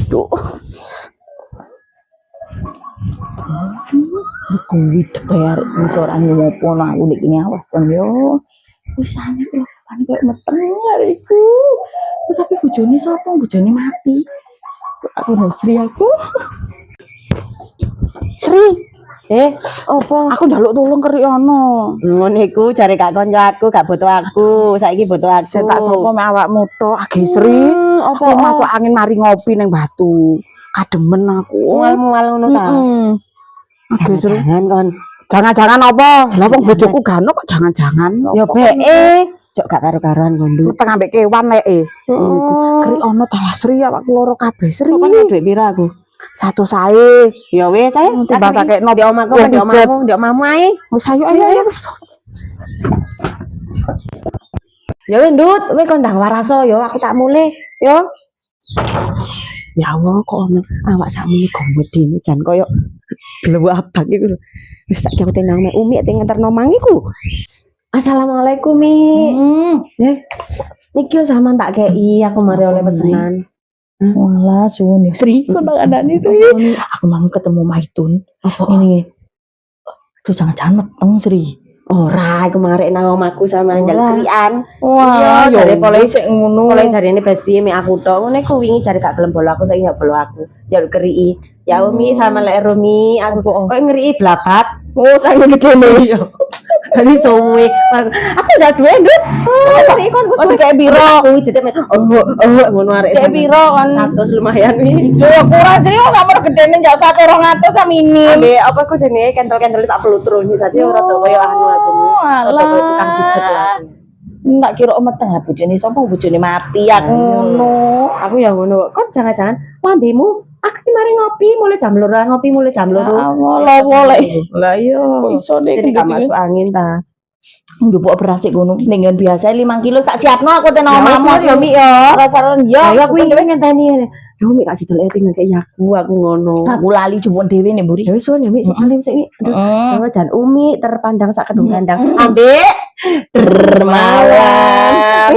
Tuh. Kuwi kayak misoran ngopo nang aku iki awas kan yo. Wis ane kok kan koyo meteng iku. Tapi bojone sapa? Bojone mati. Aku Sri aku. Sri. Opo? Aku njaluk tolong keri ono. Ngono iku jare gak kancaku, gak butuh aku. Saiki butuh aku. Tak sapa mek awakmu to, Agi Sri. Aku masuk angin mari ngopi ning Batu. Kademen aku. Mual-mual ngono ta. Agi Sri. Jangan kon. Jangan-jangan apa? Lah wong bojoku gano kok jangan-jangan. Ya beke. Cok gak karo-karoan gondu. Teng ambek kewan leke. Keri ono talah Sri awakku loro kabeh Sri. Kok ana dhuwit pira aku? Satu sae. Ya wis ae. Tiba kakek di omahku, di omahmu ae. Wis ayo wis. Ya wis Ndut, kowe kon ndang waraso yo, aku tak mulih yo. Ya Allah kok ono awak sakmene gombot dene jan koyo glewak abang iku lho. Wis sak aku tenang mek Umi teng nganterno mang iku. Assalamualaikum Mi. Niki sampean tak kei aku mari oleh pesenan. Walah suwun ya Sri kon panganan itu. Aku mau ketemu Maitun. Ini. Terus jangan meteng Sri. Ora, aku marek nang omahku sama njaluk krian. Wah, iya jare poleh sik ngono. Poleh jarene besti mek aku tok. Ngene ku wingi jare gak gelem bolo aku saiki gak bolo aku. Njaluk keri. Ya Umi sama lek Rumi aku kok ngeri blabat. Oh, saya gedene. Iya. Tadi suwe. Aku udah duwe, Ndut. Oh, ikon ku suwe kayak biro. Kuwi jete ngono arek. Kayak biro kan 100 lumayan wi. Yo kurang Sri kok gak gedene njak 100 200 minim. Ambe apa ku jenenge kental-kental tak pelutru iki dadi ora tau koyo anu aku. Alah. Tukang pijet lah. Tak kira meteng bojone sapa bojone mati aku ngono. Aku ya ngono. Kok jangan-jangan lambemu aku ki mari ngopi mulai jam 2 ngopi mulai jam 2. Lawo lek. Lah iya. Iso nek gak masuk angin ta. Njupuk beras sik ngono ning biasa 5 kilo tak siapno aku ten omahmu ya Mi ya. Rasaran ya aku iki ngenteni. Yo Mi gak sidelek tinggal kayak aku ngono. Aku lali jupuk dhewe nek mburi. Ya wis ya Mi salim sik Mi. Aduh, jan Umi terpandang sak kedung kandang. Ambek dermawan.